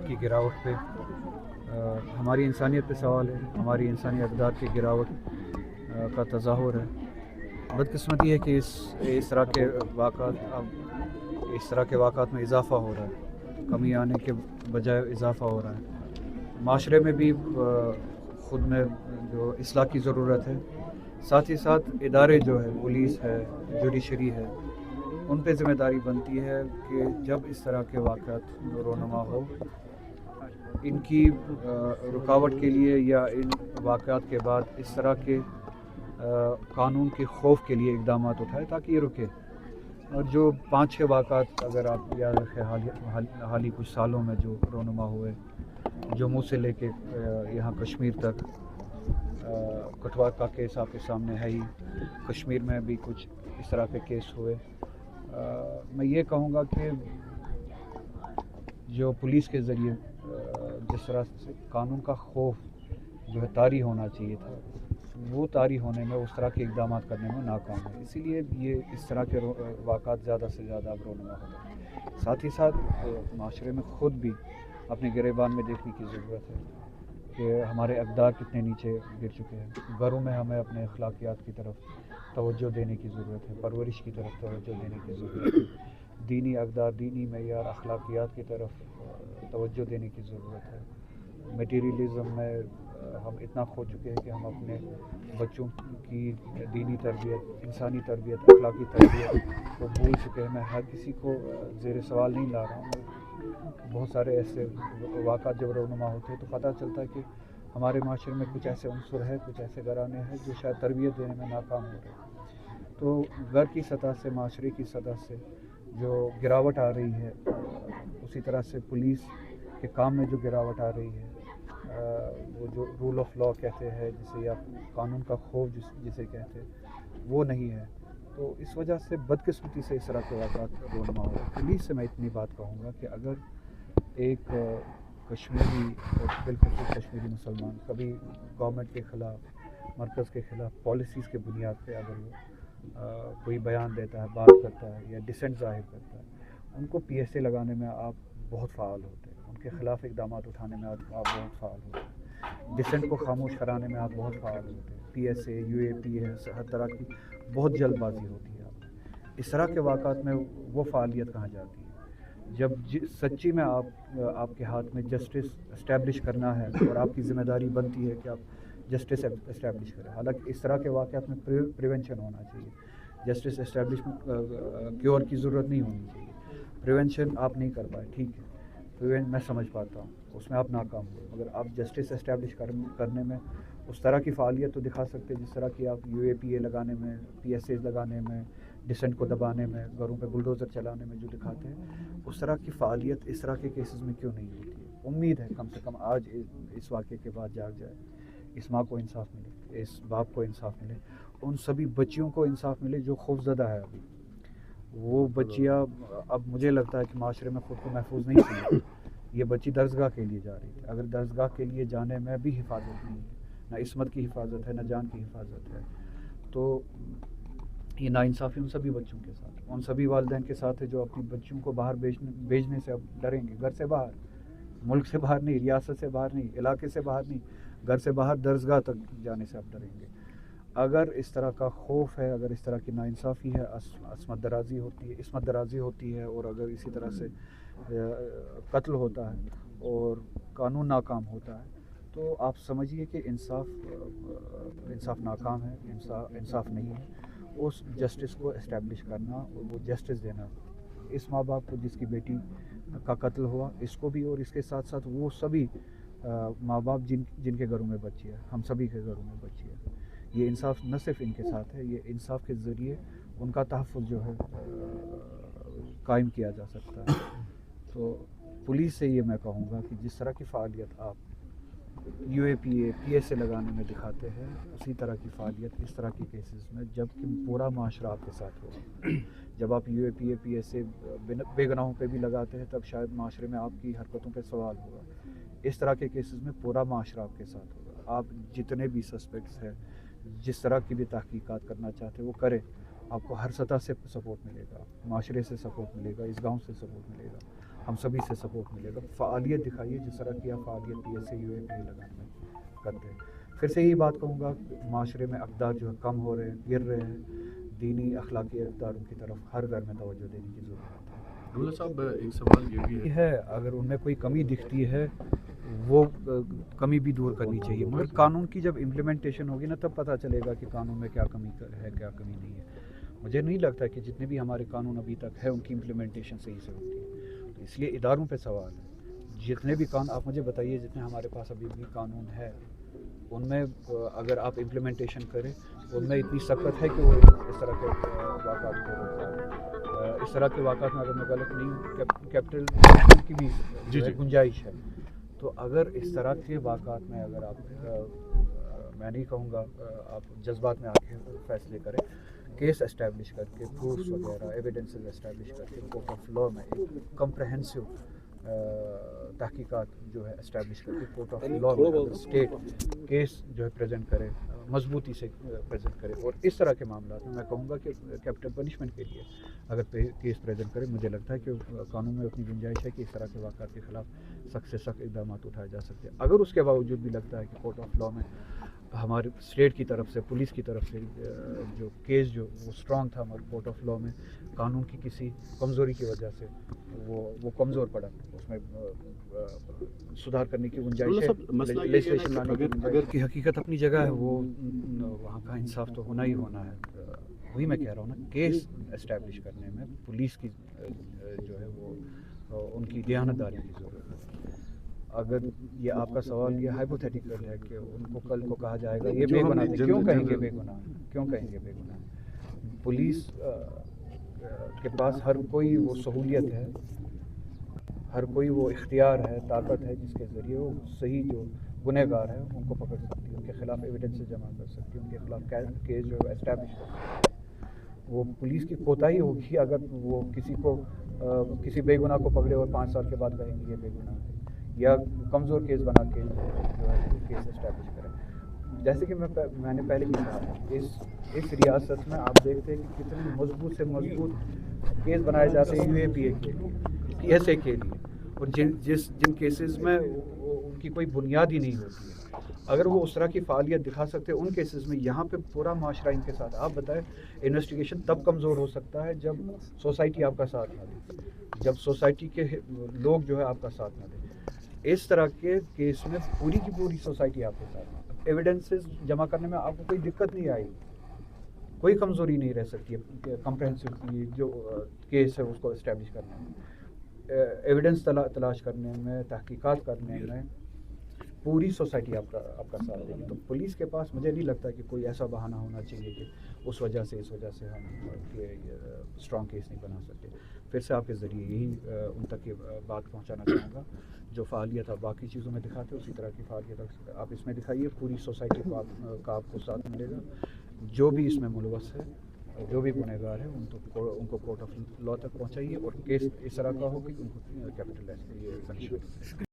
की गिरावट पे हमारी इंसानियत पे सवाल है, हमारी इंसानी अक़दार की गिरावट का तज़ाहुर है। बदकिस्मती है कि इस तरह के वाक़ात में इजाफ़ा हो रहा है, कमी आने के बजाय इजाफ़ा हो रहा है। माशरे में भी ख़ुद में जो इस्लाह की ज़रूरत है, साथ ही साथ इदारे जो है, पुलिस है, जुडिशरी है, उन पे ज़िम्मेदारी बनती है कि जब इस तरह के वाक़ात रोनुमा हो, इनकी रुकावट के लिए या इन वाक़ात के बाद इस तरह के कानून के खौफ के लिए इक़दाम उठाए ताकि ये रुके। और जो 5-6 वाक़ात अगर आप याद रखें हाल ही कुछ सालों में जो रोनुमा हुए, जम्मू से लेके यहाँ कश्मीर तक, कठुआ का केस आपके सामने है ही, कश्मीर में भी कुछ इस तरह के केस हुए। मैं ये कहूँगा कि जो पुलिस के ज़रिए जिस तरह से कानून का खौफ जो है तारी होना चाहिए था, वो तारी होने में उस तरह के इक़दाम करने में नाकाम है। इसीलिए ये इस तरह के वाक़ात ज़्यादा से ज़्यादा अब रोनुमा होते हैं। साथ ही साथ माशरे में ख़ुद भी अपने गिरेबान में देखने की ज़रूरत है कि हमारे अक़दार कितने नीचे गिर चुके हैं। घरों में हमें अपने अखलाकियात की तरफ तवज्जो देने की ज़रूरत है, परवरिश की तरफ तवज्जो देने की ज़रूरत है, दीनी अक़दार, दीनी मयार, अखलाकियात की तरफ तवज्जो देने की ज़रूरत है। मटीरियलिज़म में हम इतना खो चुके हैं कि हम अपने बच्चों की दीनी तरबियत, इंसानी तरबियत, अखलाकी तरबियत को भूल चुके हैं। मैं हर किसी को ज़ेर सवाल नहीं ला रहा हूँ। बहुत सारे ऐसे वाक़ात जब रोनुमा होते हैं तो पता चलता है कि हमारे माशरे में कुछ ऐसे उन्सुर है, कुछ ऐसे घराने हैं जो शायद तरबियत देने में नाकाम हो रहे हैं। तो घर की सतह से, माशरे की सतह से जो गिरावट आ रही है, उसी तरह से पुलिस के काम में जो गिरावट आ रही है, वो जो रूल ऑफ लॉ कहते हैं, जिसे या कानून का खौफ जिसे कहते हैं, वो नहीं है। तो इस वजह से बदकिस्मती से इस तरह के वाक़ात रोनुमा हो रहे हैं। पुलिस से मैं इतनी बात कहूँगा कि अगर एक कश्मीरी और बिलखुसूस कश्मीरी मुसलमान कभी गवर्नमेंट के ख़िलाफ़, मरकज़ के ख़िलाफ़ पॉलिसीज़ के बुनियाद पे अगर वो कोई बयान देता है, बात करता है या डिसेंट ज़ाहिर करता है, उनको PSA लगाने में आप बहुत फ़ाल होते हैं, उनके ख़िलाफ़ इक़दाम उठाने में आप बहुत फ़ाल होते हैं, डिसेंट को खामोश कराने में आप बहुत फ़ाल होते हैं। PSA, UAPA, हर तरह की बहुत जल्दबाजी होती है। इस तरह के वाक़ात में वो फ़ालियत कहाँ जाती है जब सच्ची में आपके हाथ में जस्टिस इस्टेब्लिश करना है और आपकी ज़िम्मेदारी बनती है कि आप जस्टिस इस्टेब्लिश करें। हालांकि इस तरह के वाक़ात में प्रिवेंशन होना चाहिए। जस्टिस इस्टेब्लिशमेंट क्योर की ज़रूरत नहीं होनी चाहिए। प्रिवेंशन आप नहीं कर पाए, ठीक है, मैं समझ पाता हूँ, उसमें आप नाकाम हुए, मगर आप जस्टिस इस्टेब्लिश करने में उस तरह की फ़ालियत तो दिखा सकते हैं जिस तरह की आप UAPA लगाने में, PSAs लगाने में, डिसेंट को दबाने में, घरों पे बुलडोज़र चलाने में जो दिखाते हैं, उस तरह की फ़ालियत इस तरह के केसेस में क्यों नहीं होती है। उम्मीद है कम से कम आज इस वाक़े के बाद जाग जाए, इस माँ को इंसाफ मिले, इस बाप को इंसाफ मिले, उन सभी बच्चियों को इंसाफ मिले जो खौफज़दा है। अभी वो बच्चियाँ, अब मुझे लगता है कि माशरे में ख़ुद को महफूज नहीं समझती। ये बच्ची दरसगाह के लिए जा रही थी, अगर दरसगाह के लिए जाने में भी हिफाजत नहीं है, ना इस्मत की हिफाजत है, ना जान की हिफाजत है, तो ये नाइंसाफ़ी उन सभी बच्चों के साथ, उन सभी वालिदैन के साथ है जो अपनी बच्चियों को बाहर भेजने से अब डरेंगे। घर से बाहर, मुल्क से बाहर नहीं, रियासत से बाहर नहीं, इलाके से बाहर नहीं, घर से बाहर दरसगाह तक जाने से अब डरेंगे। अगर इस तरह का खौफ है, अगर इस तरह की नाइंसाफ़ी है, असमत दराज़ी होती है, इसमत दराज़ी होती है, और अगर इसी तरह से कत्ल होता है और कानून नाकाम होता है, तो आप समझिए कि इंसाफ नाकाम है, इंसाफ नहीं है। उस जस्टिस को इस्टेब्लिश करना और वो जस्टिस देना इस माँ बाप को जिसकी बेटी का कत्ल हुआ, इसको भी, और इसके साथ साथ वो सभी माँ बाप जिनके घरों में बच्ची है, हम सभी के घरों में बच्ची है। ये इंसाफ न सिर्फ इनके साथ है, ये इंसाफ के ज़रिए उनका तहफ़्फ़ुज़ जो है कायम किया जा सकता है। तो पुलिस से ये मैं कहूँगा कि जिस तरह की फ़ालियत आप UAPA, PSA लगाने में दिखाते हैं, उसी तरह की फ़ालियत इस तरह के केसेस में, जबकि पूरा माशरा आपके साथ होगा। जब आप UAPA, PSA बेगुनाहों पे भी लगाते हैं, तब शायद माशरे में आपकी हरकतों पे सवाल होगा। इस तरह के केसेस में पूरा माशरा आपके साथ होगा। आप जितने भी सस्पेक्ट्स हैं, जिस तरह की भी तहकीकात करना चाहते हैं वो करें, आपको हर सतह से सपोर्ट मिलेगा, माशरे से सपोर्ट मिलेगा, इस गाँव से सपोर्ट मिलेगा। हम सभी से सपोर्ट मिलेगा। फ़ालियत दिखाइए जिस तरह की आप फ़ालियत PSA UAPA लगाने में करते हैं। फिर से यही बात कहूँगा, माशरे में अक़दार जो है कम हो रहे हैं, गिर रहे हैं। दीनी अखलाकी अक़दारों की तरफ हर घर में तवज्जो देने की ज़रूरत है। अब्दुल्ला साहब, एक सवाल ये भी है अगर उनमें कोई कमी दिखती है वो कमी भी दूर करनी चाहिए, मगर कानून की जब इम्प्लीमेंटेशन होगी ना तब पता चलेगा कि कानून में क्या कमी है क्या कमी नहीं है। मुझे नहीं लगता कि जितने भी हमारे कानून अभी तक है उनकी इम्प्लीमेंटेशन सही से होती है, तो इसलिए इदारों पे सवाल है। जितने भी कानून आप मुझे बताइए, जितने हमारे पास अभी भी कानून है उनमें अगर आप इम्प्लीमेंटेशन करें उनमें इतनी सख्त है कि वो इस तरह के वाक़ात को रोक, इस तरह के वाक़ात में अगर मैं गलत नहीं हूँ कैपिटल पनिशमेंट की भी गुंजाइश है। तो अगर इस तरह के वाक़ात में अगर आप मैं नहीं कहूँगा आप जज्बात में आके फैसले करें, केस एस्टैब्लिश करके प्रूफ्स वगैरह एविडेंसेस एस्टैब्लिश करके कोर्ट ऑफ लॉ में एक कम्प्रहेंसिव तहकीकात जो है एस्टैब्लिश करके कोर्ट ऑफ लॉ में स्टेट केस जो है प्रेजेंट करे, मजबूती से प्रेजेंट करे, और इस तरह के मामला में मैं कहूँगा कि कैपिटल पनिशमेंट के लिए अगर केस प्रेजेंट करे, मुझे लगता है कि कानून में उतनी गुंजाइश है कि इस तरह के वाक़ात के ख़िलाफ़ सख्त से सख्त इक़दाम उठाए जा सकते हैं। अगर उसके बावजूद भी लगता है कि कोर्ट ऑफ लॉ में हमारे स्टेट की तरफ से, पुलिस की तरफ से जो केस जो वो स्ट्रॉन्ग था, हमारे कोर्ट ऑफ लॉ में कानून की किसी कमज़ोरी की वजह से वो कमज़ोर पड़ा, उसमें सुधार करने की गुंजाइश है, लेजिस्लेशन लाने की गुंजाइश की हकीकत अपनी जगह है, वो वहाँ का इंसाफ तो होना ही होना है। वही मैं कह रहा हूँ ना, केस एस्टैब्लिश करने में पुलिस की जो है वो उनकी दयानतदारी की ज़रूरत है। अगर ये आपका सवाल ये हाइपोथेटिकल है कि उनको कल को कहा जाएगा ये बेगुनाह थे, क्यों कहेंगे बेगुनाह, क्यों कहेंगे बेगुनाह? पुलिस के पास हर कोई वो सहूलियत है, हर कोई वो इख्तियार है, ताकत है जिसके ज़रिए वो सही जो गुनहगार है उनको पकड़ सकती है, उनके ख़िलाफ़ एविडेंसेस जमा कर सकती है, उनके ख़िलाफ़ केस जो है एस्टैब्लिश कर सकती है। वो पुलिस की कोताही होगी अगर वो किसी को किसी बेगुनाह को पकड़े और 5 साल के बाद कहेंगे ये बेगुनाह है, या कमज़ोर केस बना के जो है केस एस्टैब्लिश करें। जैसे कि मैंने पहले भी कहा, इस रियासत में आप देखते हैं कि कितने मजबूत से मजबूत केस बनाए जाते हैं UAPA के लिए, PSA के लिए, और जिन केसेस में उनकी कोई बुनियाद ही नहीं होती है, अगर वो उस तरह की फ़ालियत दिखा सकते हैं उन केसेस में, यहाँ पे पूरा माशरा इनके साथ, आप बताएं इन्वेस्टिगेशन तब कमज़ोर हो सकता है जब सोसाइटी आपका साथ ना दे, जब सोसाइटी के लोग जो है आपका साथ ना दें। इस तरह के केस में पूरी की पूरी सोसाइटी आपके साथ, एविडेंसेस जमा करने में आपको कोई दिक्कत नहीं आएगी, कोई कमज़ोरी नहीं रह सकती है कम्प्रहेंसिव जो केस है उसको इस्टेब्लिश करने में, एविडेंस तलाश करने में, तहकीकात करने में पूरी सोसाइटी आपका साथ देगी। तो पुलिस के पास मुझे नहीं लगता कि कोई ऐसा बहाना होना चाहिए कि उस वजह से इस वजह से हम स्ट्रॉन्ग केस नहीं बना सकते। फिर से आपके ज़रिए यही उन तक ये बात पहुंचाना चाहूँगा, जो फ़ालियत आप बाकी चीज़ों में दिखाते हो उसी तरह की फ़ालियत आप इसमें दिखाइए, पूरी सोसाइटी को का आपको साथ मिलेगा। जो भी इसमें मुलवस है, जो भी गुनहगार है उनको कोर्ट ऑफ लॉ तक पहुँचाइए, और केस इस तरह का हो कि उनको कैपिटल पनिशमेंट।